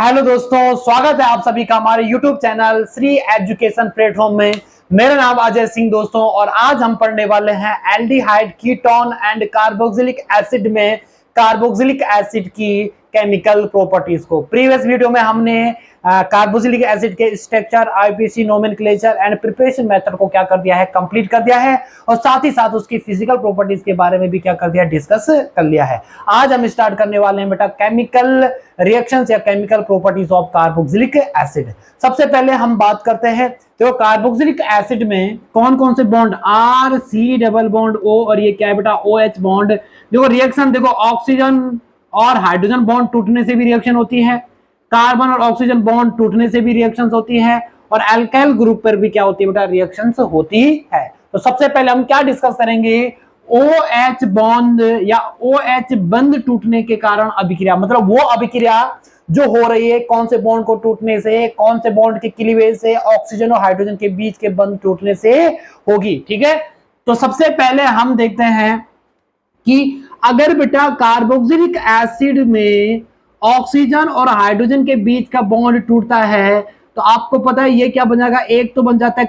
Hello दोस्तों, स्वागत है आप सभी का हमारे YouTube channel Shri education platform में। मेरा नाम अजय सिंह दोस्तों, और आज हम पढ़ने वाले हैं aldehyde, ketone and carboxylic acid में कार्बोक्सिलिक एसिड की केमिकल प्रॉपर्टीज को। प्रीवियस वीडियो में हमने कार्बोक्सिलिक एसिड के structure, IPC, nomenclature and preparation method को क्या कर दिया है, कंप्लीट कर दिया है, और साथ ही साथ उसकी फिजिकल प्रॉपर्टीज के बारे में भी क्या कर दिया, डिस्कस कर लिया है। आज हम स्टार्ट करने वाले हैं बेटा केमिकल रिएक्शंस या chemical properties of carboxylic acid. सबसे पहले हम बात करते हैं तो कार्बोक्सिलिक एसिड में कौन कौन से bond, R C double bond O, और ये क्या है बेटा, ओ एच बॉन्ड। देखो रिएक्शन, देखो ऑक्सीजन और हाइड्रोजन बॉन्ड टूटने से भी रिएक्शन होती है, कार्बन और ऑक्सीजन बॉन्ड टूटने से भी रिएक्शंस होती है, और अल्काइल ग्रुप पर भी क्या होती है बेटा, रिएक्शंस होती है। तो सबसे पहले हम क्या डिस्कस करेंगे, OH बॉन्ड या OH बंद टूटने के कारण अभिक्रिया, मतलब वो अभिक्रिया जो हो रही है कौन से बॉन्ड को टूटने से, कौन से बॉन्ड के क्लीवेज से, ऑक्सीजन और हाइड्रोजन के बीच के बंद टूटने से होगी। ठीक है, तो सबसे पहले हम देखते हैं कि अगर बेटा कार्बोक्सिलिक एसिड में ऑक्सीजन और हाइड्रोजन के बीच का बॉन्ड टूटता है तो आपको पता है ये क्या बन जाएगा, एक तो बन जाता है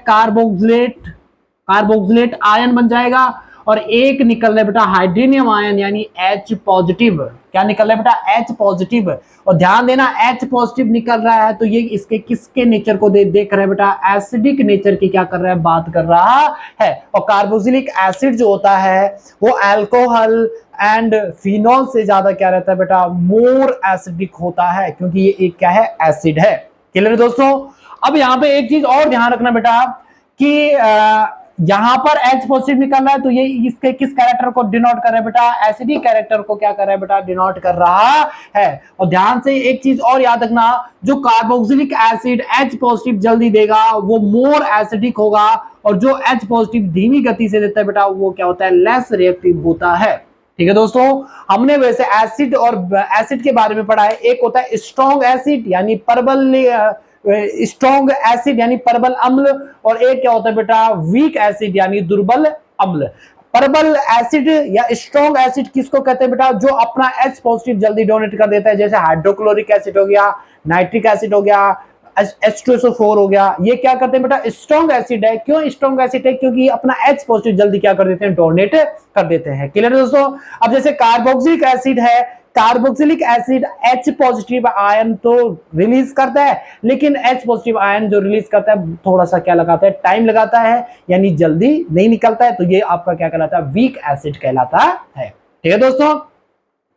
कार्बोक्सिलेट आयन बन जाएगा, और एक निकल रहा है बेटा हाइड्रोनियम आयन यानी H पॉजिटिव। क्या निकल रहा है बेटा, H पॉजिटिव। और ध्यान देना H पॉजिटिव निकल रहा है तो ये इसके किसके नेचर को देख रहा है बेटा, एसिडिक नेचर की क्या कर रहा है, बात कर रहा है। और कार्बोक्सिलिक एसिड जो होता है वो अल्कोहल एंड फिनॉल से ज्यादा क्या रहता है बेटा, मोर एसिडिक होता है, क्योंकि ये एक क्या है, एसिड है। क्लियर दोस्तों। अब यहाँ पे एक चीज और ध्यान रखना बेटा कि यहां पर H पॉजिटिव निकल रहा है तो ये इसके किस कैरेक्टर को डिनोट कर रहा है बेटा, एसिडिक कैरेक्टर को क्या कर रहा है बेटा, डिनोट कर रहा है। और ध्यान से एक चीज और याद रखना, जो कार्बोक्सिलिक एसिड H पॉजिटिव जल्दी देगा वो मोर एसिडिक होगा, और जो H पॉजिटिव धीमी गति से देता है बेटा वो क्या होता है, लेस रिएक्टिव होता है। ठीक है दोस्तों, हमने वैसे एसिड और एसिड के बारे में पढ़ा है। एक होता है स्ट्रॉन्ग एसिड यानी स्ट्रॉन्ग एसिड यानी प्रबल अम्ल, और एक क्या होता है बेटा, वीक एसिड यानी दुर्बल अम्ल। प्रबल एसिड या स्ट्रॉन्ग एसिड किसको कहते हैं बेटा, जो अपना H पॉजिटिव जल्दी डोनेट कर देता है, जैसे हाइड्रोक्लोरिक एसिड हो गया, नाइट्रिक एसिड हो गया, H2SO4 हो गया। ये क्या करते हैं बेटा, स्ट्रॉन्ग एसिड है। क्यों स्ट्रॉन्ग एसिड है, क्योंकि अपना H पॉजिटिव जल्दी क्या कर देते हैं, डोनेट कर देते हैं। क्लियर दोस्तों। अब जैसे कार्बोक्सिलिक एसिड है, carboxylic acid H positive ion तो रिलीज करता है, लेकिन H पॉजिटिव आयन जो रिलीज करता है थोड़ा सा क्या लगाता है, टाइम लगाता है, यानी जल्दी नहीं निकलता है, तो ये आपका क्या कहलाता है, वीक एसिड कहलाता है। ठीक है दोस्तों।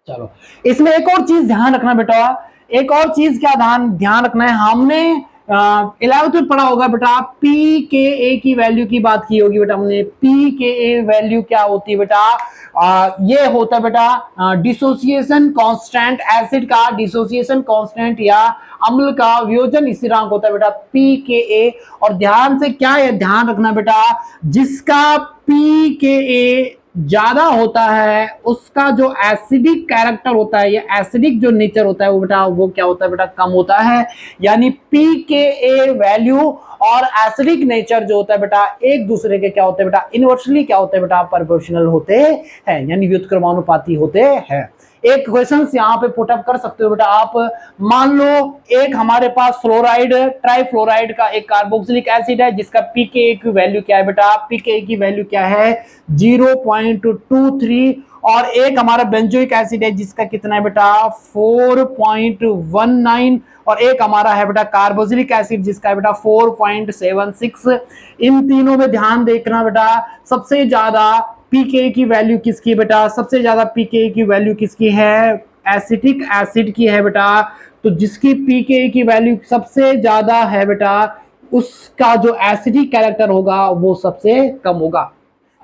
चलो, इसमें एक और चीज ध्यान रखना बेटा, एक और चीज क्या ध्यान रखना है, हमने 11th में पढ़ा होगा बेटा, pKa की वैल्यू की बात की होगी बेटा हमने। pKa वैल्यू क्या होती है बेटा, ये होता है बेटा डिसोसिएशन कांस्टेंट, एसिड का डिसोसिएशन कांस्टेंट या अम्ल का वियोजन स्थिरांक होता है बेटा pKa। और ध्यान से क्या है, ध्यान रखना बेटा, जिसका pKa ज्यादा होता है उसका जो एसिडिक कैरेक्टर होता है, ये एसिडिक जो नेचर होता है वो बेटा, वो क्या होता है बेटा, कम होता है। यानी pKa वैल्यू और एसिडिक नेचर जो होता है बेटा एक दूसरे के क्या होते हैं बेटा, इनवर्सली क्या होते हैं बेटा, प्रोपोर्शनल होते हैं, यानी व्युत्क्रमानुपाती होते हैं। एक क्वेश्चन यहाँ पे पुटअप कर सकते हो बेटा आप, मान लो एक हमारे पास फ्लोराइड, ट्राइफ्लोराइड का एक कार्बोक्सिलिक एसिड है जिसका pKa की वैल्यू क्या है बेटा, pKa की वैल्यू क्या है 0.23, और एक हमारा बेंजोइक एसिड है जिसका कितना है बेटा 4.19, और एक हमारा है बेटा कार्बोक्सिलिक एसिड जिसका है बेटा 4.76। इन तीनों में ध्यान देखना बेटा, सबसे ज्यादा pKa की वैल्यू किसकी है बेटा, सबसे ज्यादा pKa की वैल्यू किसकी है, एसिटिक एसिड की है बेटा। तो जिसकी pKa की वैल्यू सबसे ज्यादा है बेटा उसका जो एसिडिक कैरेक्टर होगा वो सबसे कम होगा।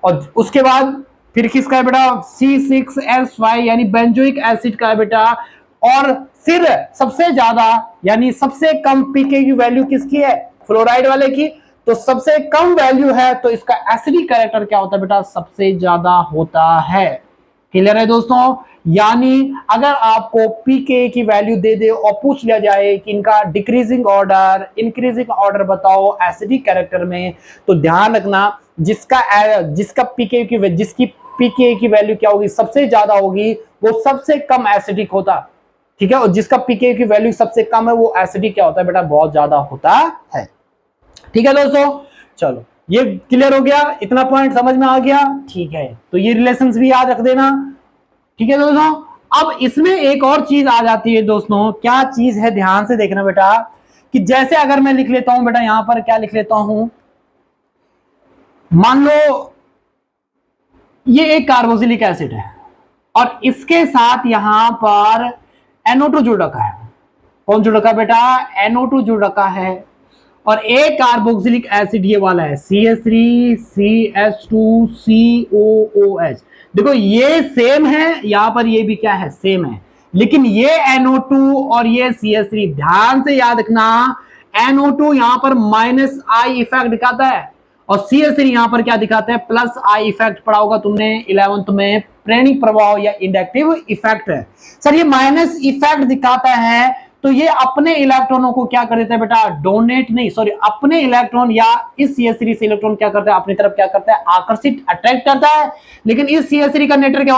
और उसके बाद फिर किसका है बेटा, C6H5 यानी बेंजोइक एसिड का है बेटा। और फिर सबसे ज्यादा यानी सबसे कम pKa की वैल्यू किसकी है, फ्लोराइड वाले की। तो सबसे कम वैल्यू है तो इसका एसिडिक कैरेक्टर क्या होता है बेटा, सबसे ज्यादा होता है। क्लियर है दोस्तों। यानी अगर आपको pKa की वैल्यू दे दे और पूछ लिया जाए कि इनका डिक्रीजिंग ऑर्डर इंक्रीजिंग ऑर्डर बताओ एसिडिक कैरेक्टर में, तो ध्यान रखना जिसकी pKa की वैल्यू क्या होगी, सबसे ज्यादा होगी, वो सबसे कम एसिडिक होता। ठीक है, और जिसका पीके की वैल्यू सबसे कम है वो एसिडिक क्या होता है बेटा, बहुत ज्यादा होता है। ठीक है दोस्तों, चलो ये क्लियर हो गया, इतना पॉइंट समझ में आ गया। ठीक है, तो ये रिलेशंस भी याद रख देना। ठीक है दोस्तों, अब इसमें एक और चीज आ जाती है दोस्तों, क्या चीज है ध्यान से देखना बेटा, कि जैसे अगर मैं लिख लेता हूं बेटा, यहां पर क्या लिख लेता हूं, मान लो ये एक कार्बोक्सिलिक एसिड है और इसके साथ यहां पर NO2 जुड़ रखा है। कौन जुड़ रखा है बेटा, NO2 जुड़ रखा है। और एक कार्बोक्सिलिक एसिड ये वाला है CH3CH2COOH। देखो ये सेम है, यहां पर ये भी क्या है, सेम है, लेकिन ये NO2 और ये CH3 ध्यान से याद रखना, NO2 यहां पर -I इफेक्ट दिखाता है और CH3 यहां पर क्या दिखाता है, +I इफेक्ट। पढ़ा होगा तुमने 11th में, प्रेरणिक प्रभाव या इंडक्टिव इफेक्ट है। सर ये माइनस इफेक्ट दिखाता है, तो ये अपने इलेक्ट्रॉनों को क्या कर देता है बेटा, डोनेट नहीं, सॉरी, अपने इलेक्ट्रॉन या इस CH3 से इलेक्ट्रॉन क्या करता है, अपनी तरफ क्या करता है, आकर्षित, अट्रैक्ट करता है। लेकिन इस CH3 का नेचर क्या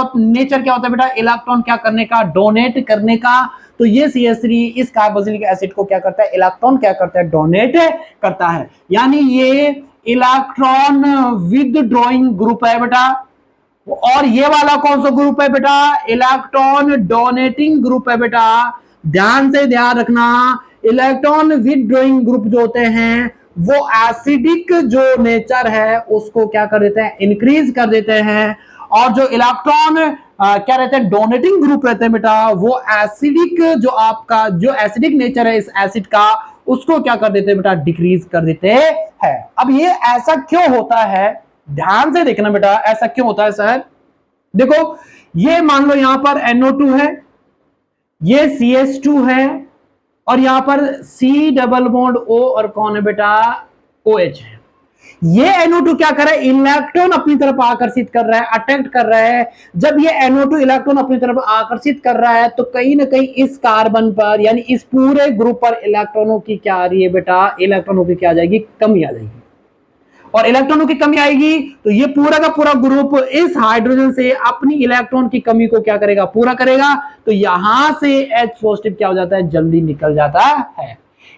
होता है बेटा, इलेक्ट्रॉन क्या करने का, डोनेट करने का। तो ये CH3 इस कार्बोक्सिलिक एसिड को क्या करता है, इलेक्ट्रॉन क्या करता है, डोनेट करता है। यानी ये इलेक्ट्रॉन विदड्रॉइंग ग्रुप है बेटा। और ये वाला कौन सा ग्रुप है बेटा, इलेक्ट्रॉन डोनेटिंग ग्रुप है बेटा। ध्यान से ध्यान रखना, इलेक्ट्रॉन विदड्रॉइंग ग्रुप जो होते हैं वो एसिडिक जो नेचर है उसको क्या कर देते हैं, इंक्रीज कर देते हैं। और जो इलेक्ट्रॉन क्या रहते हैं, डोनेटिंग ग्रुप रहते हैं बेटा, वो एसिडिक जो आपका जो एसिडिक नेचर है इस एसिड का, उसको क्या कर देते हैं बेटा, डिक्रीज कर देते हैं। अब ये ऐसा क्यों होता है, ध्यान से देखना बेटा, ऐसा क्यों होता है सर। देखो ये मान लो यहां पर NO2 है, ये CH2 है और यहां पर C डबल बॉन्ड O और कौन है बेटा, OH है। ये NO2 क्या कर रहा है, इलेक्ट्रॉन अपनी तरफ आकर्षित कर रहा है, अट्रैक्ट कर रहा है। जब ये NO2 इलेक्ट्रॉन अपनी तरफ आकर्षित कर रहा है तो कहीं ना कहीं इस कार्बन पर यानी इस पूरे ग्रुप पर इलेक्ट्रॉनों की क्या आ रही है बेटा, इलेक्ट्रॉनों की क्या आ जाएगी, कमी आ जाएगी। और इलेक्ट्रॉनों की कमी आएगी तो ये पूरा का पूरा ग्रुप इस हाइड्रोजन से अपनी इलेक्ट्रॉन की कमी को क्या करेगा, पूरा करेगा। तो यहां से H पॉजिटिव क्या हो जाता है, जल्दी निकल जाता है।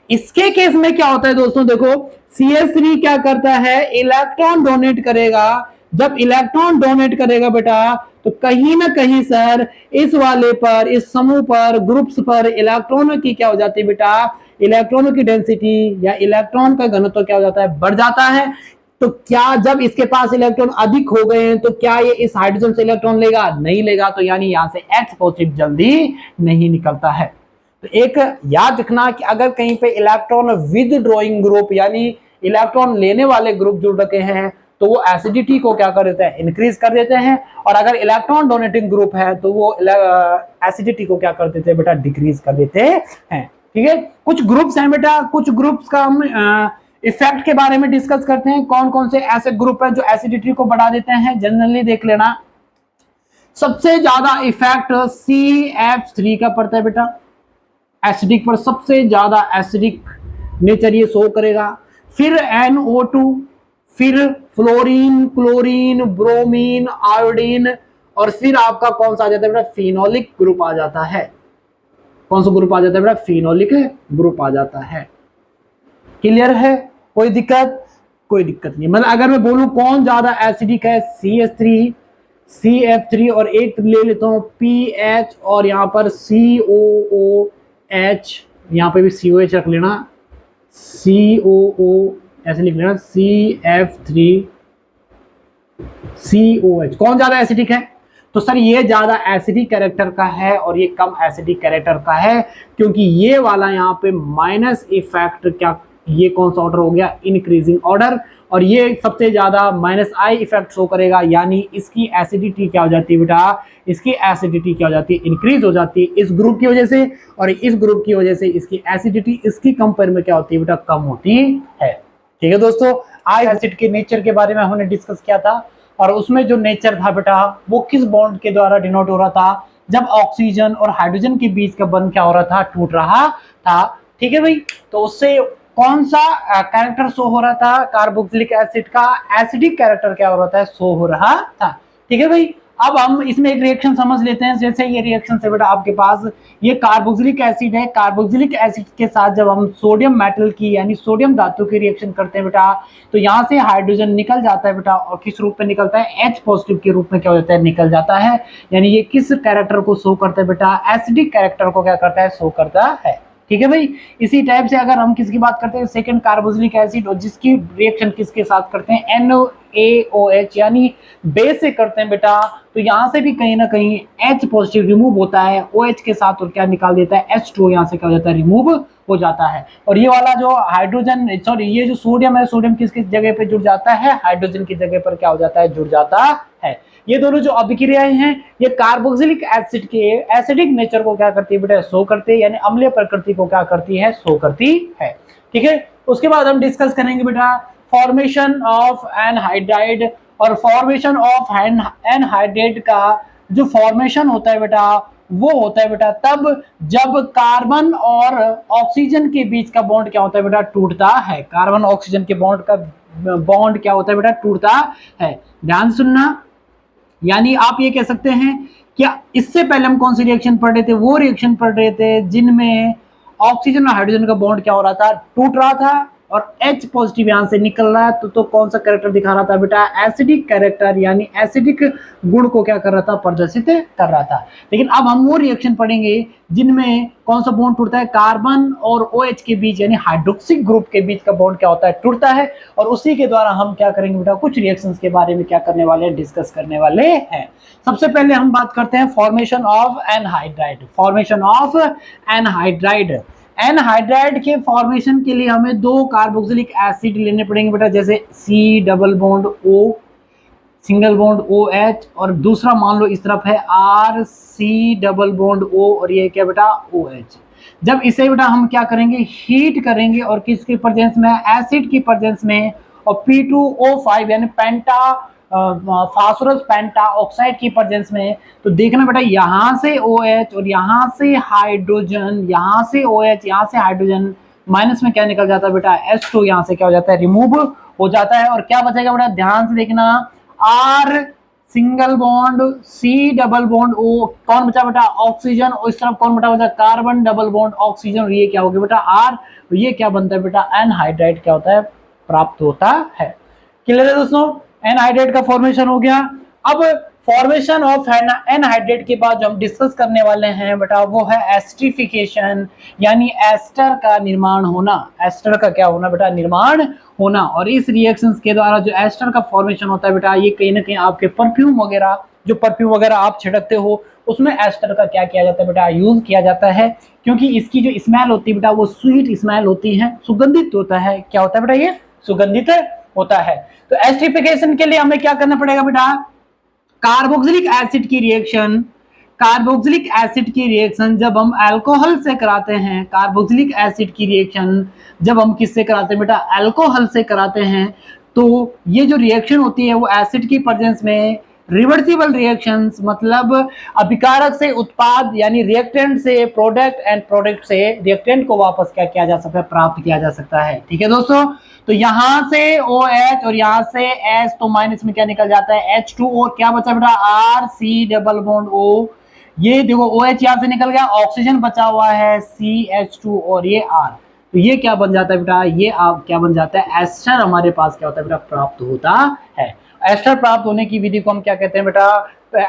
इसके केस में क्या होता है दोस्तों, देखो CH3 क्या करता है, इलेक्ट्रॉन डोनेट करेगा। जब इलेक्ट्रॉन डोनेट करेगा बेटा तो कहीं ना कहीं सर इस वाले पर, इस समूह पर, ग्रुप्स पर इलेक्ट्रॉनों की क्या हो जाती है बेटा, इलेक्ट्रॉनों की डेंसिटी या इलेक्ट्रॉन का घनत्व क्या हो जाता है, बढ़ जाता है। तो क्या जब इसके पास इलेक्ट्रॉन अधिक हो गए हैं तो क्या ये इस हाइड्रोजन से इलेक्ट्रॉन लेगा, नहीं लेगा। तो यानी यहां से H पॉजिटिव जल्दी नहीं निकलता है। तो एक याद रखना कि अगर कहीं पे इलेक्ट्रॉन विदड्रॉइंग ग्रुप यानी इलेक्ट्रॉन लेने वाले ग्रुप जुड़ रखे हैं तो वो एसिडिटी को क्या कर देते हैं, इंक्रीज कर देते हैं। और अगर इलेक्ट्रॉन डोनेटिंग ग्रुप है तो वो एसिडिटी को क्या कर देते हैं बेटा, डिक्रीज कर देते हैं। ठीक है, कुछ ग्रुप्स हैं बेटा, कुछ ग्रुप्स का हम इफेक्ट के बारे में डिस्कस करते हैं। कौन कौन से ऐसे ग्रुप हैं जो एसिडिटी को बढ़ा देते हैं, जनरली देख लेना। सबसे ज्यादा इफेक्ट CF3 का पड़ता है बेटा, एसिडिक पर सबसे ज्यादा एसिडिक नेचर ये शो करेगा। फिर NO2, फिर फ्लोरीन, क्लोरीन, ब्रोमीन, आयोडीन, और फिर आपका कौन सा आ जाता है बेटा, फिनोलिक ग्रुप आ जाता है। कौन सा ग्रुप आ जाता है बेटा, फिनोलिक ग्रुप आ जाता है। क्लियर है, कोई दिक्कत, कोई दिक्कत नहीं। मतलब अगर मैं बोलूं कौन ज्यादा एसिडिक है, CH3, CF3 और एक ले लेता हूं PH और यहां पर COOH, यहां पे भी COH रख लेना, COO ऐसे लिख लेना, CF3COH। कौन ज्यादा एसिडिक है, तो सर ये ज्यादा एसिडिक कैरेक्टर का है और ये कम एसिडिक कैरेक्टर का है, क्योंकि ये वाला यहाँ पे माइनस इफेक्ट क्या, ये कौन सा ऑर्डर हो गया, इंक्रीजिंग ऑर्डर, और ये सबसे ज्यादा -I इफेक्ट शो करेगा। यानी इसकी एसिडिटी क्या हो जाती है बेटा, इसकी एसिडिटी क्या हो जाती है, इंक्रीज हो जाती है इस ग्रुप की वजह से, और इस ग्रुप की वजह से इसकी एसिडिटी इसकी कंपेयर में क्या होती है बेटा, कम होती है। ठीक है दोस्तों, आज एसिड के नेचर के बारे में हमने डिस्कस किया था और उसमें जो नेचर था बेटा वो किस बॉन्ड के द्वारा डिनोट हो रहा था, जब ऑक्सीजन और हाइड्रोजन के बीच का बंध क्या हो रहा था, टूट रहा था। ठीक है भाई, तो उससे कौन सा कैरेक्टर शो हो रहा था, कार्बोक्सिलिक एसिड का एसिडिक कैरेक्टर क्या हो रहा था, शो हो रहा था। ठीक है भाई, अब हम इसमें एक रिएक्शन समझ लेते हैं। जैसे ये रिएक्शन से बेटा आपके पास ये कार्बोक्सिलिक एसिड है, कार्बोक्सिलिक एसिड के साथ जब हम सोडियम मेटल की यानी सोडियम धातु की रिएक्शन करते हैं बेटा, तो यहाँ से हाइड्रोजन निकल जाता है बेटा, और किस रूप में निकलता है, H पॉजिटिव के रूप में क्या हो जाता है, निकल जाता है। यानी ये किस कैरेक्टर को शो करता है बेटा, एसिडिक कैरेक्टर को क्या करता है, शो करता है। ठीक है भाई। इसी टाइप से अगर हम किसकी बात करते हैं, सेकंड कार्बोक्सिलिक एसिड, और जिसकी रिएक्शन किसके साथ करते हैं, NaOH यानी बेस से करते हैं बेटा, तो यहां से भी कहीं ना कहीं H पॉजिटिव रिमूव होता है OH के साथ, और क्या निकाल देता है, H2O यहां से क्या हो जाता है, रिमूव हो जाता है। और ये वाला जो हाइड्रोजन, सॉरी ये जो सोडियम है, सोडियम किसकी जगह पे जुड़ जाता है, हाइड्रोजन की जगह पर क्या हो जाता है, जुड़ जाता है। ये दोनों जो अभिक्रियाएं हैं ये कार्बोक्सिलिक एसिड के एसिडिक नेचर को क्या करती है बेटा, शो करती है, यानी अम्लीय प्रकृति को क्या करती है, शो करती है। ठीक है। उसके बाद हम डिस्कस करेंगे बेटा फॉर्मेशन ऑफ एनहाइड्राइड, और फॉर्मेशन ऑफ एनहाइड्राइड का जो फॉर्मेशन होता है बेटा, वो होता है बेटा तब जब कार्बन और ऑक्सीजन के बीच का बॉन्ड क्या होता है बेटा, टूटता है। कार्बन ऑक्सीजन के बॉन्ड का बॉन्ड क्या होता है बेटा, टूटता है। ध्यान सुनना, यानी आप ये कह सकते हैं क्या इससे पहले हम कौन सी रिएक्शन पढ़ रहे थे, वो रिएक्शन पढ़ रहे थे जिनमें ऑक्सीजन और हाइड्रोजन का बॉन्ड क्या हो रहा था, टूट रहा था, और H पॉजिटिव यहां से निकल रहा है, तो कौन सा कैरेक्टर दिखा रहा था बेटा, एसिडिक कैरेक्टर, यानी एसिडिक गुण को क्या कर रहा था, प्रदर्शित कर रहा था। लेकिन अब हम वो रिएक्शन पढ़ेंगे जिनमें कौन सा बॉन्ड टूटता है, कार्बन और OH के बीच यानी हाइड्रोक्सिक ग्रुप के बीच का बॉन्ड क्या होता है, टूटता है। और उसी के द्वारा हम क्या करेंगे बेटा, कुछ रिएक्शंस के बारे में क्या करने वाले हैं, डिस्कस करने वाले हैं। सबसे पहले हम बात करते हैं formation of anhydride. Formation of anhydride, anhydride के फॉर्मेशन के लिए हमें दो कार्बोक्सिलिक एसिड लेने पड़ेंगे बेटा, जैसे C double bond O single bond OH, और दूसरा मान लो इस तरफ है RC डबल बॉन्ड O, और ये क्या बेटा, OH। जब इसे बेटा हम क्या करेंगे, हीट करेंगे, और किसकी प्रेजेंस में, एसिड की प्रेजेंस में, और P2O5 यानी पेंटा फास्फोरस पेंटा ऑक्साइड की प्रेजेंस में, तो देखना बेटा यहां से OH और यहां से हाइड्रोजन, यहां से OH यहां से हाइड्रोजन, माइनस में क्या निकल जाता है बेटा, H2 यहां से क्या हो जाता है, रिमूव हो जाता है। और क्या बचेगा बेटा, ध्यान से देखना, R single bond C double bond O, कौन बचा बेटा, ऑक्सीजन, और इस तरफ कौन बचा, कार्बन डबल बॉन्ड ऑक्सीजन, और ये क्या हो गया बेटा R, ये क्या बनता है बेटा, एनहाइड्राइड क्या होता है, प्राप्त होता है। क्लियर है दोस्तों, एनहाइड्रेट का फॉर्मेशन हो गया। अब फॉर्मेशन ऑफ एनहाइड्रेट के बाद जो हम डिस्कस करने वाले हैं बेटा, वो है एस्टरिफिकेशन, यानी एस्टर का निर्माण होना। एस्टर का क्या होना बेटा, निर्माण होना। और इस रिएक्शंस के द्वारा जो एस्टर का फॉर्मेशन होता है बेटा, ये कहीं ना कहीं आपके परफ्यूम वगैरह, जो परफ्यूम वगैरह आप छिड़कते हो, उसमें एस्टर का क्या किया जाता है बेटा, यूज किया जाता है, क्योंकि इसकी जो स्मेल होती है बेटा, वो स्वीट स्मेल होती है, सुगंधित होता है। क्या होता है बेटा, ये सुगंधित होता है। तो एस्टरिफिकेशन के लिए हमें क्या करना पड़ेगा बेटा, कार्बोक्सिलिक एसिड की रिएक्शन, कार्बोक्सिलिक एसिड की रिएक्शन जब हम अल्कोहल से कराते हैं, कार्बोक्सिलिक एसिड की रिएक्शन जब हम किससे कराते हैं बेटा, अल्कोहल से कराते हैं, तो ये जो रिएक्शन होती है वो एसिड की प्रेजेंस में रिवर्सिबल रिएक्शंस, मतलब अभिकारक से उत्पाद यानी रिएक्टेंट से प्रोडक्ट, एंड प्रोडक्ट से रिएक्टेंट को वापस क्या किया जा सकता है, प्राप्त किया जा सकता है। ठीक है दोस्तों, तो यहां से OH और यहां से H, तो माइनस में क्या निकल जाता है, H2, और क्या बचा बेटा, RC डबल बॉन्ड O, ये देखो OH यहां से निकल गया, ऑक्सीजन बचा हुआ है CH2, और ये R, तो ये क्या बन जाता है बेटा, ये आप क्या बन जाता है, एस्टर हमारे पास क्या होता है बेटा, प्राप्त होता है। एस्टर प्राप्त होने की विधि को हम क्या कहते हैं बेटा,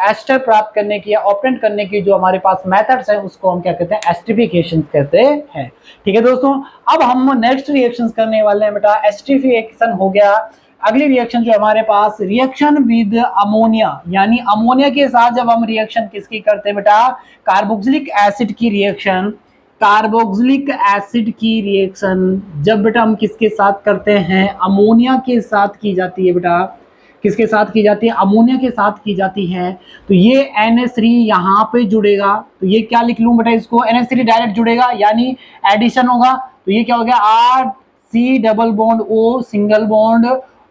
एस्टर प्राप्त करने की या ऑपरेट करने की जो हमारे पास मेथड्स हैं, उसको हम क्या कहते हैं, एस्टरिफिकेशन कहते हैं। ठीक है दोस्तों, अब हम नेक्स्ट रिएक्शंस करने वाले हैं बेटा। एस्टरिफिकेशन हो गया। अगली रिएक्शन जो हमारे पास, रिएक्शन विद अमोनिया, यानी अमोनिया के साथ जब हम रिएक्शन किसकी करते हैं बेटा, कार्बोक्सिलिक एसिड की रिएक्शन, कार्बोक्सिलिक एसिड की रिएक्शन जब बेटा हम किसके साथ करते हैं, अमोनिया के साथ की जाती है बेटा, किसके साथ की जाती है, अमोनिया के साथ की जाती है। तो ये NH3 यहाँ पे जुड़ेगा, तो ये क्या लिख लूं बेटा, इसको NH3 डायरेक्ट जुड़ेगा, यानी एडिशन होगा, तो ये क्या हो गया, RC double bond O single bond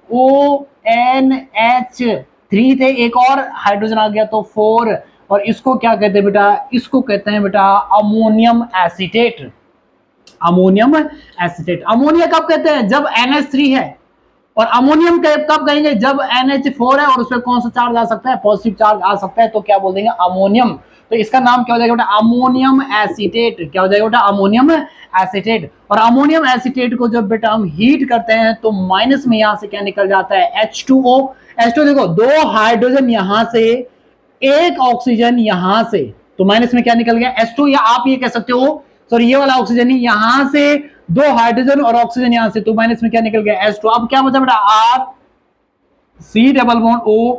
ONH3 थे, एक और हाइड्रोजन आ गया तो 4, और इसको क्या कहते हैं बेटा, इसको कहते हैं बेटा ammonium acetate. Ammonium acetate, ammonia कब कहते हैं, जब NH3 है, और अमोनियम कब कहेंगे, जब NH4 है और उसमें कौन सा चार्ज आ सकता है, पॉजिटिव चार्ज आ सकता है, तो क्या बोल देंगे, अमोनियम। तो इसका नाम क्या हो जाएगा बेटा, अमोनियम एसीटेट। क्या हो जाएगा बेटा, अमोनियम एसीटेट। और अमोनियम एसीटेट को जब बेटा हम हीट करते हैं तो माइनस में यहां से क्या निकल जाता है, H2O। H2 देखो, 2 हाइड्रोजन यहां से, 1 ऑक्सीजन यहां से, तो माइनस में क्या निकल गया, H2। या आप ये कह सकते हो, सॉरी ये वाला ऑक्सीजन ही, यहां से 2 हाइड्रोजन और ऑक्सीजन यहां से, तो माइनस में क्या निकल गया, H2। अब क्या बचा बेटा, R C double bond O,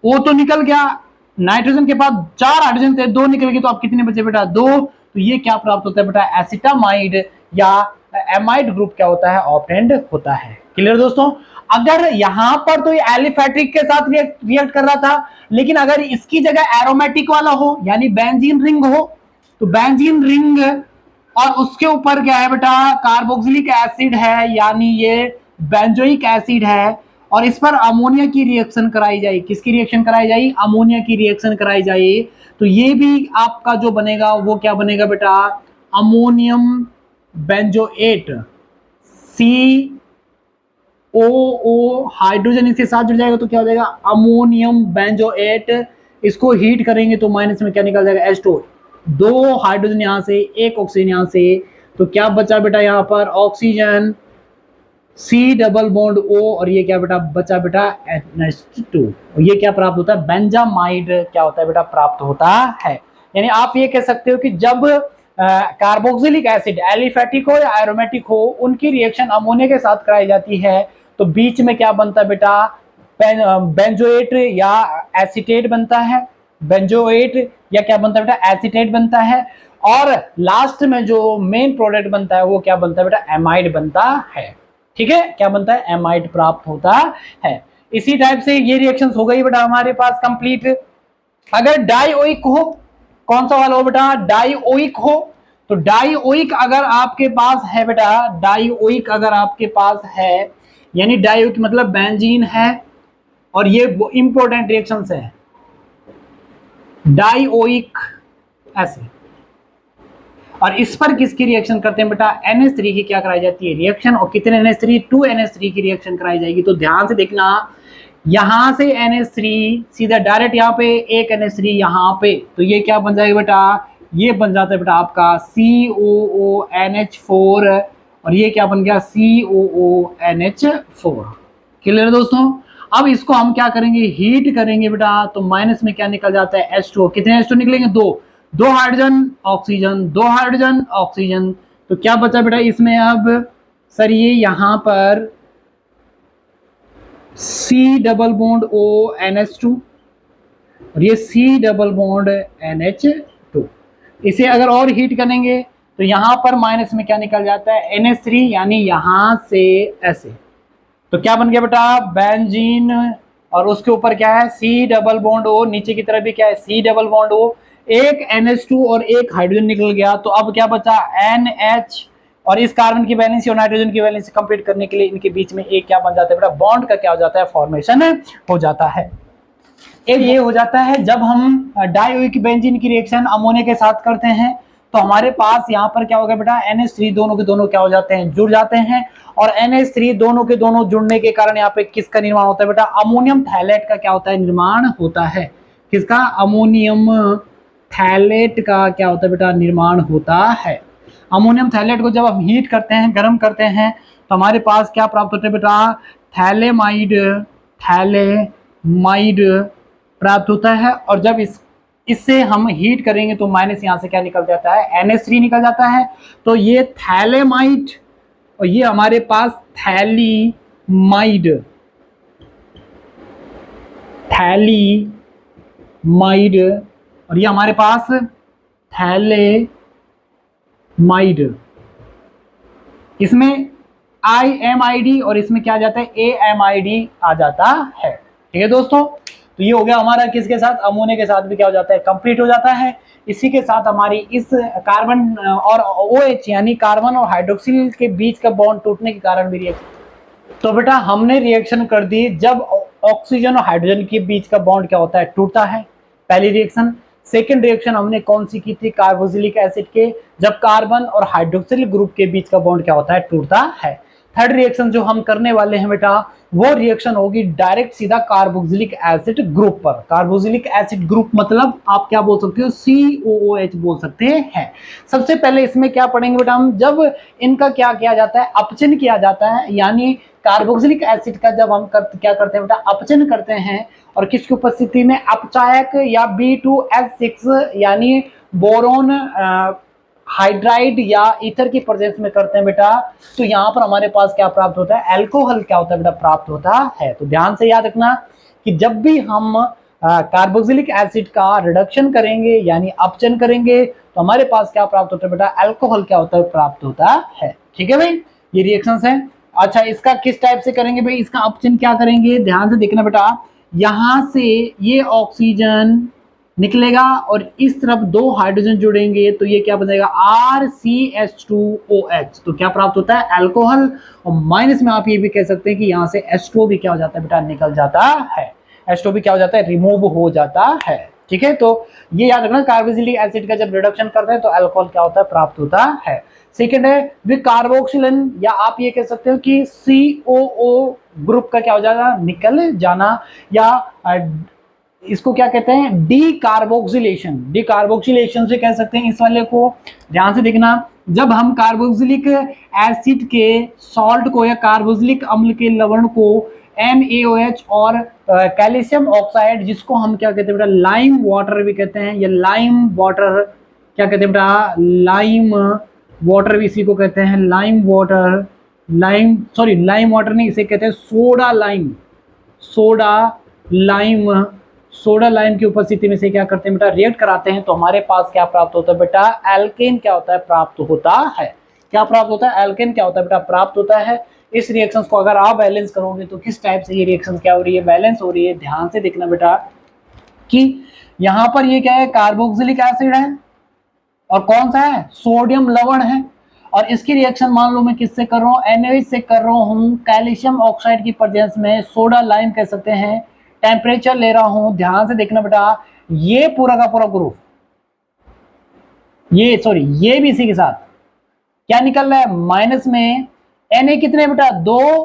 O तो निकल गया, नाइट्रोजन के पास 4 हाइड्रोजन थे, 2 निकल गए, तो अब कितने बचे बेटा, 2। तो ये क्या प्राप्त होता है बेटा, एसिटामाइड या एमाइड ग्रुप क्या होता है, ऑब्टेन्ड होता है। क्लियर दोस्तों। अगर यहां पर तो ये एलिफेटिक के साथ रिएक्ट कर रहा था, लेकिन अगर इसकी जगह एरोमेटिक वाला हो, यानी बेंजीन रिंग हो, तो बेंजीन रिंग और उसके ऊपर क्या है बेटा, कार्बोक्सिलिक एसिड है, यानी ये बेंजोइक एसिड है, और इस पर अमोनिया की रिएक्शन कराई जाए। किसकी रिएक्शन कराई जाए, अमोनिया की रिएक्शन कराई जाए, तो ये भी आपका जो बनेगा वो क्या बनेगा बेटा, अमोनियम बेंजोएट। COO हाइड्रोजन इसके साथ जुड़ जाएगा तो क्या हो जाएगा, अमोनियम बेंजोएट। इसको हीट करेंगे तो माइनस में क्या निकल जाएगा, H2। 2 हाइड्रोजन यहां से, 1 ऑक्सीजन यहां से, तो क्या बचा बेटा यहां पर, oxygen C double bond O, और ये क्या बेटा बचा बेटा, NH2। और ये क्या प्राप्त होता है, बेंजामाइड क्या होता है बेटा, प्राप्त होता है। यानी आप ये कह सकते हो कि जब कार्बोक्सिलिक एसिड एलिफेटिक हो या एरोमेटिक हो, उनकी रिएक्शन अमोनिया के साथ कराई जाती है, तो बीच में क्या बनता है बेटा, बेंजोएट या एसीटेट बनता है, बेंजोएट या क्या बनता है बेटा, एसीटेट बनता है, और लास्ट में जो मेन प्रोडक्ट बनता है वो क्या बनता है बेटा, एमाइड बनता है। ठीक है, क्या बनता है, एमाइड प्राप्त होता है। इसी टाइप से ये रिएक्शंस हो गई बेटा हमारे पास कंप्लीट। अगर डाइओइक हो, कौन सा वाला हो बेटा, डाइओइक हो, तो डाइओइक अगर आपके पास है बेटा, डाइओइक अगर आपके पास है, यानी डाइओइक मतलब बेंजीन है, और ये इंपॉर्टेंट रिएक्शंस है, डाइओइक एसिड। और इस पर किसकी रिएक्शन करते हैं बेटा, NH3 की क्या कराई जाती है रिएक्शन, और कितने NH3, 2 NH3 की रिएक्शन कराई जाएगी। तो ध्यान से देखना, यहां से NH3 सीधा डायरेक्ट यहाँ पे, एक NH3 यहाँ पे, तो ये क्या बन जाएगा बेटा, ये बन जाता है बेटा आपका COONH4, और ये क्या बन गया, COONH4। क्लियर दोस्तों। अब इसको हम क्या करेंगे, हीट करेंगे बेटा, तो माइनस में क्या निकल जाता है, H2। कितने H2 निकलेंगे, 2 हाइड्रोजन ऑक्सीजन, 2 हाइड्रोजन ऑक्सीजन, तो क्या बचा बेटा इसमें, अब सर ये यहां पर C double bond O NH2, और ये C डबल बॉन्ड NH2। इसे अगर और हीट करेंगे तो यहां पर माइनस में क्या निकल जाता है, NH3, यानी यहां से ऐसे, तो क्या बन गया बेटा, बेंजीन, और उसके ऊपर क्या है, C डबल बॉन्ड O, नीचे की तरफ भी क्या है, C डबल बॉन्ड O, एक NH2 और एक हाइड्रोजन निकल गया, तो अब क्या बचा, NH, और इस कार्बन की वैलेंसी और नाइट्रोजन की वैलेंसी कंप्लीट करने के लिए इनके बीच में एक क्या बन जाता है बेटा, बॉन्ड का क्या हो जाता है, फॉर्मेशन हो जाता है। एक ये हो जाता है जब हम डाइओइक बेंजीन की रिएक्शन अमोनिया के साथ करते हैं, तो हमारे पास यहाँ पर क्या होगा बेटा, NH3 दोनों के दोनों क्या हो जाते हैं, जुड़ जाते हैं, और NH3 दोनों के दोनों जुड़ने के कारण यहाँ पे किसका निर्माण होता है बेटा, अमोनियम थैलेट का क्या होता है, निर्माण होता है। किसका, अमोनियम थैलेट का क्या होता है बेटा, निर्माण होता है। अमोनियम थैलेट को जब हम हीट करते हैं, गर्म करते हैं, तो हमारे पास क्या प्राप्त होता है बेटा, थैलेमाइड प्राप्त होता है। और जब इससे हम हीट करेंगे तो माइनस यहाँ से क्या निकल जाता है, NH3 निकल जाता है। तो ये थैलेमाइड और ये हमारे पास थैलीमाइड और ये हमारे पास थैलेमाइड, इसमें IMID और इसमें क्या आ जाता है, AMID आ जाता है। ठीक है दोस्तों, तो ये हो गया हमारा किसके साथ, अमोनिया के साथ भी क्या हो जाता है, कंप्लीट हो जाता है। इसी के साथ हमारी इस कार्बन और OH यानी कार्बन और हाइड्रोक्सिल के बीच का बॉन्ड टूटने के कारण भी रिएक्शन। तो बेटा हमने रिएक्शन कर दी जब ऑक्सीजन और हाइड्रोजन के बीच का बॉन्ड क्या होता है, टूटता है, पहली रिएक्शन। सेकेंड रिएक्शन हमने कौन सी की थी, कार्बोक्सिलिक एसिड के, जब कार्बन और हाइड्रोक्सिल ग्रुप के बीच का बॉन्ड क्या होता है, टूटता है। थर्ड रिएक्शन जो हम करने वाले हैं बेटा वो रिएक्शन होगी डायरेक्ट सीधा कार्बोक्सिलिक एसिड ग्रुप पर। कार्बोक्सिलिक एसिड ग्रुप मतलब आप क्या बोल सकते हो, COOH बोल सकते हैं। सबसे पहले इसमें क्या पढ़ेंगे बेटा हम, जब इनका क्या किया जाता है, अपचन किया जाता है, यानी कार्बोक्सिलिक एसिड का जब हम क्या करते हैं बेटा, अपचन करते हैं, और किसकी उपस्थिति में, अपचायक या B2H6 यानी बोरोन हाइड्राइड या ईथर की प्रेजेंस में करते हैं बेटा, तो यहाँ पर हमारे पास क्या प्राप्त होता है, अल्कोहल क्या होता है बेटा, प्राप्त होता है। तो ध्यान से याद रखना कि जब भी हम कार्बोक्सिलिक एसिड का रिडक्शन करेंगे यानी अपचन करेंगे तो हमारे पास क्या प्राप्त होता है बेटा, अल्कोहल क्या होता है, प्राप्त होता है। ठीक है भाई, ये रिएक्शंस है। अच्छा, इसका किस टाइप से करेंगे भाई, इसका अपचन क्या करेंगे, ध्यान से देखना बेटा, यहां से ये ऑक्सीजन निकलेगा और इस तरफ दो हाइड्रोजन जुड़ेंगे तो ये क्या बनेगा, RCH2OH। तो क्या प्राप्त होता है, अल्कोहल। और माइनस में आप ये भी कह सकते हैं कि यहाँ से H2O भी क्या हो जाता है बेटा, निकल जाता है। H2O भी क्या हो जाता है, रिमूव हो जाता है। ठीक है, तो ये याद रखना, कार्बोक्सिलिक एसिड का जब रिडक्शन करते हैं तो अल्कोहल क्या होता है, प्राप्त होता है। सेकेंड है विद कार्बोक्सिलिन, या आप ये कह सकते हो कि COO ग्रुप का क्या हो जाना, निकल जाना, या इसको क्या कहते हैं, डीकार्बोक्सिलेशन। डीकार्बोक्सिलेशन से कह सकते हैं इस वाले को। ध्यान से देखना, जब हम कार्बोक्सिलिक एसिड के सॉल्ट को या कार्बोक्सिलिक अम्ल के लवण को NaOH और कैल्शियम ऑक्साइड, जिसको हम क्या कहते हैं बेटा, लाइम वाटर भी कहते हैं, या लाइम वाटर क्या कहते हैं बेटा, लाइम वाटर भी इसी को कहते हैं, लाइम वाटर, लाइम वाटर नहीं, इसे कहते हैं सोडा लाइम। सोडा लाइम की उपस्थिति में से क्या करते हैं बेटा, रिएक्ट कराते हैं तो हमारे पास क्या प्राप्त होता है बेटा, एल्केन क्या होता है, प्राप्त होता है। क्या प्राप्त होता है, एल्केन क्या होता है बेटा, प्राप्त होता है। इस रिएक्शंस को अगर आप बैलेंस करोगे तो किस टाइप से ये रिएक्शन क्या हो रही है, बैलेंस हो रही है। ध्यान से देखना बेटा कि यहां पर ये क्या है, कार्बोक्सिलिक एसिड है, और कौन सा है, सोडियम लवण है, और इसकी रिएक्शन मान लो मैं किससे कर रहा हूँ, NaOH से कर रहा हूँ, कैल्शियम ऑक्साइड की प्रेजेंस में, सोडा लाइम कह सकते हैं, टेम्परेचर ले रहा हूं। ध्यान से देखना बेटा, ये पूरा का पूरा ग्रुप, ये भी इसी के साथ क्या निकल रहा है, माइनस में। Na कितने बेटा, 2,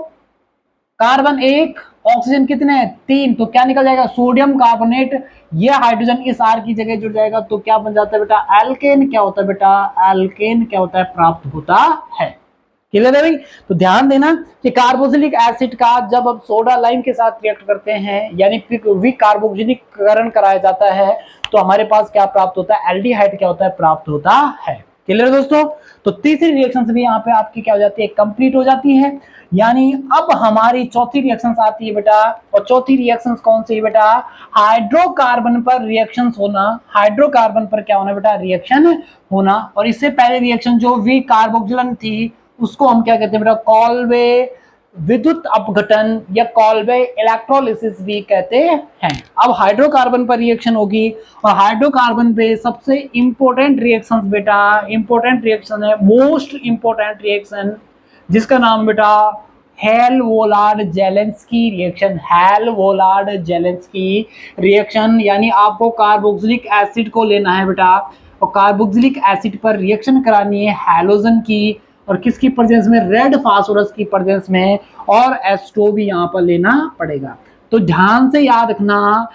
कार्बन 1, ऑक्सीजन कितने हैं, 3, तो क्या निकल जाएगा, सोडियम कार्बोनेट। ये हाइड्रोजन इस R की जगह जुड़ जाएगा तो क्या बन जाता है बेटा, एल्केन क्या होता है बेटा, एल्केन क्या होता है, प्राप्त होता है। क्लियर है भाई। तो ध्यान देना कि कार्बोक्सिलिक एसिड का जब अब सोडा लाइम के साथ रिएक्ट करते हैं यानी विकार्बोक्सिलीकरण कराया जाता है तो हमारे पास क्या प्राप्त होता है, एल्डिहाइड क्या होता है, प्राप्त होता है। क्लियर दोस्तों। तो तीसरी रिएक्शन भी यहाँ पे आपकी क्या हो जाती है, कंप्लीट हो जाती है। यानी अब हमारी चौथी रिएक्शन आती है बेटा, और चौथी रिएक्शन कौन सी है बेटा, हाइड्रोकार्बन पर रिएक्शन होना। हाइड्रोकार्बन पर क्या होना बेटा, रिएक्शन होना। और इससे पहले रिएक्शन जो विकार्बोक्सिलन थी उसको हम क्या कहते हैं बेटा, कॉलवे विद्युत अपघटन या कॉलवे इलेक्ट्रोलिसिस भी कहते हैं। अब हाइड्रोकार्बन पर रिएक्शन होगी, और हाइड्रोकार्बन पे सबसे इंपॉर्टेंट रिएक्शंस बेटा, इंपॉर्टेंट रिएक्शन है, मोस्ट इंपॉर्टेंट रिएक्शन, जिसका नाम बेटा हेल-वोलार्ड-जेलेंस्की रिएक्शन। हेल-वोलार्ड-जेलेंस्की रिएक्शन, यानी आपको कार्बोक्सिलिक एसिड को लेना है बेटा, और कार्बोक्सिलिक एसिड पर रिएक्शन करानी है हैलोजन की, और किसकी प्रेजेंस में, रेड फास्फोरस की प्रेजेंस में, और H2O भी यहाँ पर लेना पड़ेगा। तो ध्यान से याद रखना,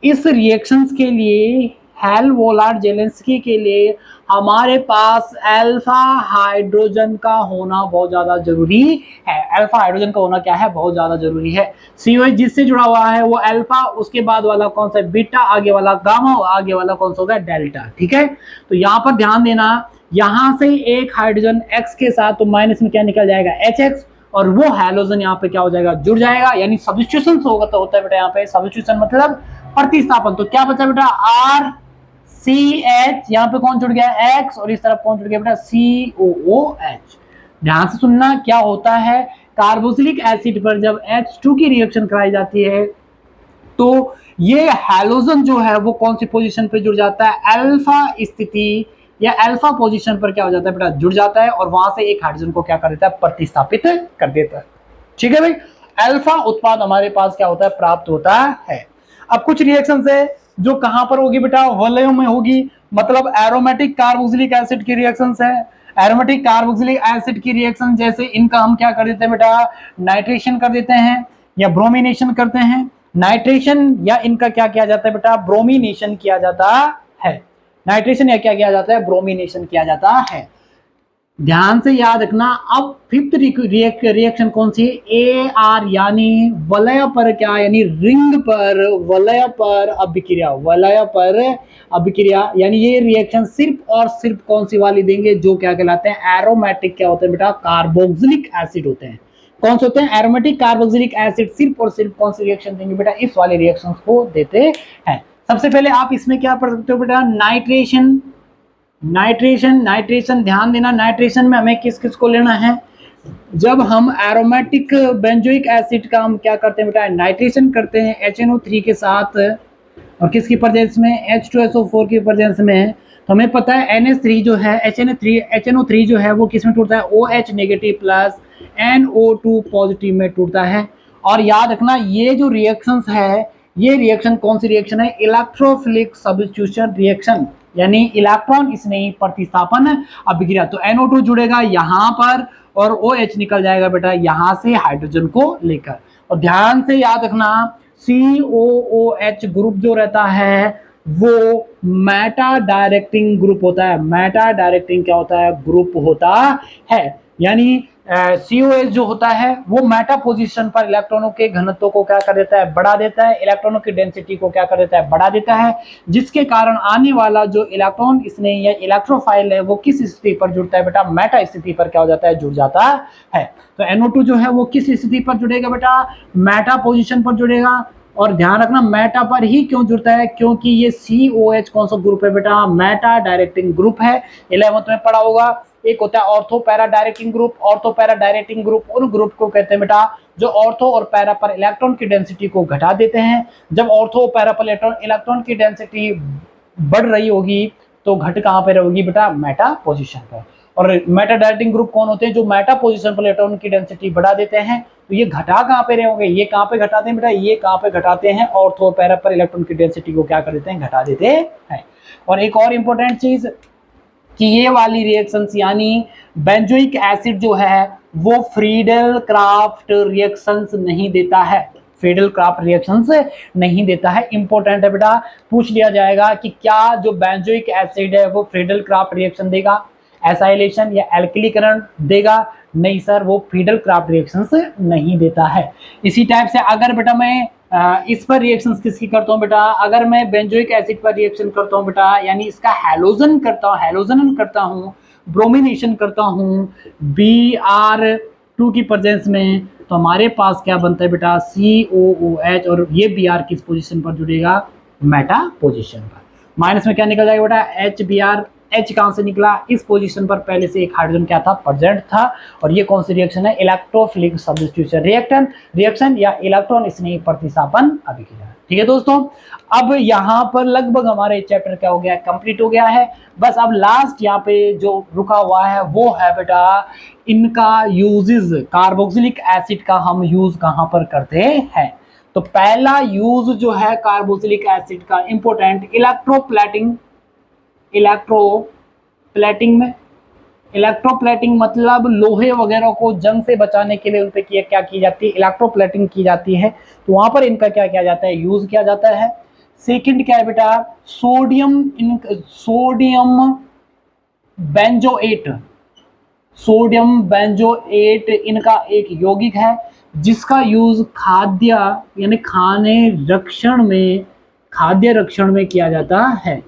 इस रिएक्शंस के लिए, हेल-वोलार्ड-जेलेंस्की के लिए हमारे पास अल्फा हाइड्रोजन का होना बहुत ज्यादा जरूरी है। अल्फा हाइड्रोजन का होना क्या है, बहुत ज्यादा जरूरी है। COH जिससे जुड़ा हुआ है वो अल्फा, उसके बाद वाला कौन सा, बीटा, आगे वाला गामा, आगे वाला कौन सा होगा, डेल्टा। ठीक है, तो यहाँ पर ध्यान देना, यहां से एक हाइड्रोजन X के साथ तो माइनस में क्या निकल जाएगा, HX, और वो हैलोजन यहाँ पे क्या हो जाएगा, जुड़ जाएगा। यानी सब्स्टिट्यूशन होगा तो होता है बेटा यहाँ पे, सब्स्टिट्यूशन मतलब प्रतिस्थापन। तो क्या बचा बेटा, RCH, यहाँ पे कौन जुड़ गया, X, और इस तरफ कौन जुड़ गया बेटा, COOH। ध्यान से सुनना, क्या होता है, कार्बोक्सिलिक एसिड पर जब H2 की रिएक्शन कराई जाती है तो ये हैलोजन जो है वो कौन सी पोजीशन पे जुड़ जाता है, अल्फा स्थिति या अल्फा पोजीशन पर क्या हो जाता है बेटा, जुड़ जाता है, और वहां से एक हाइड्रोजन को क्या कर देता है, प्रतिस्थापित कर देता है। ठीक है भाई, अल्फा उत्पाद हमारे पास क्या होता है, प्राप्त होता है। अब कुछ रिएक्शन है जो कहां पर होगी बेटा, वलयों में होगी, मतलब एरोमेटिक कार्बोक्सिलिक एसिड की रिएक्शन है। एरोमेटिक कार्बोक्सिलिक एसिड की रिएक्शन जैसे इनका हम क्या कर देते हैं बेटा, नाइट्रेशन कर देते हैं या ब्रोमिनेशन करते हैं। नाइट्रेशन या इनका क्या किया जाता है बेटा, ब्रोमिनेशन किया जाता है। नाइट्रेशन या क्या किया जाता है, ब्रोमिनेशन किया जाता है। ध्यान से याद रखना। अब फिफ्थ रिएक्शन कौन सी, ए आर यानी वलय पर क्या, यानी रिंग पर वलय पर अभिक्रिया, वलय पर अभिक्रिया, यानी ये रिएक्शन सिर्फ और सिर्फ कौन सी वाली देंगे, जो क्या कहलाते हैं, एरोमेटिक क्या होते हैं बेटा, कार्बोक्सिलिक एसिड होते हैं। कौन से होते हैं, एरोमेटिक कार्बोक्सिलिक एसिड सिर्फ और सिर्फ कौन सी रिएक्शन देंगे बेटा, इस वाले रिएक्शन को देते हैं। सबसे पहले आप इसमें क्या पढ़ सकते हो बेटा, नाइट्रेशन। नाइट्रेशन ध्यान देना, नाइट्रेशन में हमें किस किस को लेना है, जब हम एरोमेटिक बेंजोइक एसिड का हम क्या करते हैं बेटा, नाइट्रेशन करते हैं HNO3 के साथ, और किसकी प्रेजेंस में, H2SO4 की प्रेजेंस में, तो हमें पता है NH3 जो है, HNO3 जो है वो किस में टूटता है, OH negative plus NO2 positive में टूटता है। और याद रखना ये जो रिएक्शंस है, ये रिएक्शन कौन सी रिएक्शन है, इलेक्ट्रोफिलिक सब्स्टिट्यूशन रिएक्शन, यानी इलेक्ट्रॉन स्नेही प्रतिस्थापन अभिक्रिया। तो NO2 जुड़ेगा यहाँ पर और OH निकल जाएगा बेटा यहाँ से हाइड्रोजन को लेकर। और ध्यान से याद रखना, COOH ग्रुप जो रहता है वो मेटा डायरेक्टिंग ग्रुप होता है। मेटा डायरेक्टिंग क्या होता है, ग्रुप होता है, यानी COH जो होता है वो मेटा पोजीशन पर इलेक्ट्रॉनों के घनत्व को क्या कर देता है, बढ़ा देता है, इलेक्ट्रॉनों की डेंसिटी को क्या कर देता है, बढ़ा देता है, जिसके कारण आने वाला जो इलेक्ट्रॉन स्नेही या इलेक्ट्रोफाइल है वो किस स्थिति पर जुड़ता है बेटा, मेटा स्थिति पर क्या हो जाता है, जुड़ जाता है। तो NO2 जो है वो किस स्थिति पर जुड़ेगा बेटा, मेटा पोजिशन पर जुड़ेगा। और ध्यान रखना मेटा पर ही क्यों जुड़ता है, क्योंकि ये COH कौन सा ग्रुप है बेटा, मेटा डायरेक्टिंग ग्रुप है। 11th में पढ़ा होगा। एक होता है ortho para directing group. Ortho para directing group उन ग्रुप को कहते हैं बेटा जो ऑर्थो और पैरा पर इलेक्ट्रॉन की डेंसिटी को घटा देते हैं। जब ऑर्थो और पैरा पर इलेक्ट्रॉन की डेंसिटी बढ़ रही होगी तो घट कहाँ पे रहेगी बेटा, मेटा पोजीशन पर। और मेटा डायरेक्टिंग ग्रुप कौन होते हैं, जो मेटा पोजीशन पर इलेक्ट्रॉन की डेंसिटी बढ़ा देते हैं। तो ये घटा कहाँ पे रहेंगे, ये कहाँ पे घटाते हैं बेटा, ये कहाँ पे घटाते हैं, ऑर्थो और पैरा पर इलेक्ट्रॉन की डेंसिटी को क्या कर देते हैं, घटा देते हैं। और एक और इंपॉर्टेंट चीज कि ये वाली रिएक्शंस यानी बेंजोइक एसिड जो है वो फ्रीडल क्राफ्ट रिएक्शंस नहीं देता है, फ्रीडल क्राफ्ट रिएक्शंस नहीं देता है। इंपॉर्टेंट है बेटा, पूछ लिया जाएगा कि क्या जो बेंजोइक एसिड है वो फ्रीडल क्राफ्ट रिएक्शन देगा, एसाइलेशन या एल्किलीकरण देगा, नहीं सर वो फ्रीडल क्राफ्ट रिएक्शंस नहीं देता है। इसी टाइप से अगर बेटा मैं इस पर रिएक्शंस किसकी करता हूँ बेटा, अगर मैं बेंजोइक एसिड पर रिएक्शन करता हूँ बेटा, यानी इसका हैलोजन करता हूँ, ब्रोमिनेशन करता हूँ Br2 की प्रेजेंस में, तो हमारे पास क्या बनता है बेटा, COOH, और ये Br किस पोजीशन पर जुड़ेगा, मेटा पोजीशन पर। माइनस में क्या निकल जाएगा बेटा, HBr। H कहां से निकला, इस पोजीशन पर पहले से एक हाइड्रोजन क्या था, प्रेजेंट था। और ये कौन सी रिएक्शन है, इलेक्ट्रोफिलिक सब्स्टिट्यूशन रिएक्शन या इलेक्ट्रॉन स्नेही प्रतिस्थापन अभिक्रिया। ठीक है दोस्तों, अब यहाँ पर लगभग हमारे चैप्टर क्या हो गया, कंप्लीट हो गया है। बस अब लास्ट यहाँ पे जो रुका हुआ है वो है बेटा इनका यूजेस, कार्बोक्सिलिक एसिड का हम यूज कहाँ पर करते हैं। तो पहला यूज जो है कार्बोक्सिलिक एसिड का इंपॉर्टेंट, इलेक्ट्रोप्लेटिंग में। इलेक्ट्रोप्लेटिंग मतलब लोहे वगैरह को जंग से बचाने के लिए उन पे क्या की जाती है, इलेक्ट्रोप्लेटिंग की जाती है। तो वहां पर इनका क्या किया जाता है, यूज किया जाता है। सेकंड क्या है बेटा, सोडियम बेंजोएट इनका एक यौगिक है जिसका यूज खाद्य रक्षण में किया जाता है।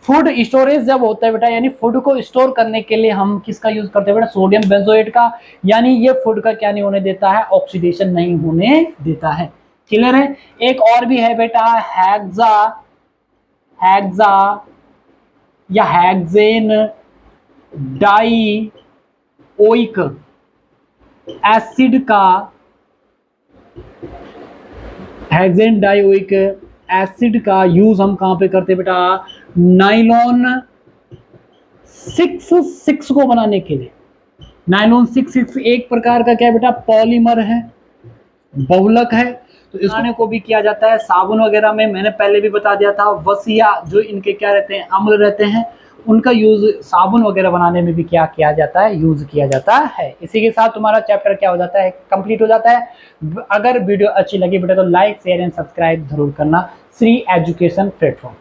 फूड स्टोरेज जब होता है बेटा, यानी फूड को स्टोर करने के लिए हम किसका यूज करते हैं बेटा, सोडियम बेंजोएट का। यानी ये फूड का क्या नहीं होने देता है, ऑक्सीडेशन नहीं होने देता है। क्लियर है। एक और भी है बेटा हेक्सा या हेक्सेन डाइओइक एसिड का यूज हम कहां पे करते हैं बेटा, नाइलॉन 6 को बनाने के लिए। नाइलॉन 6 एक प्रकार का क्या बेटा, पॉलीमर है, बहुलक है। तो इसको को भी किया जाता है साबुन वगैरह में। मैंने पहले भी बता दिया था, वसिया जो इनके क्या रहते हैं, अम्ल रहते हैं, उनका यूज़ साबुन वगैरह बनाने में भी क्या किया जाता है, यूज़ किया जाता है। इसी के साथ तुम्हारा चैप्टर क्या हो जाता है, कंप्लीट हो जाता है। अगर वीडियो अच्छी लगी बेटा तो लाइक शेयर एंड सब्सक्राइब जरूर करना, श्री एजुकेशन प्लेटफॉर्म।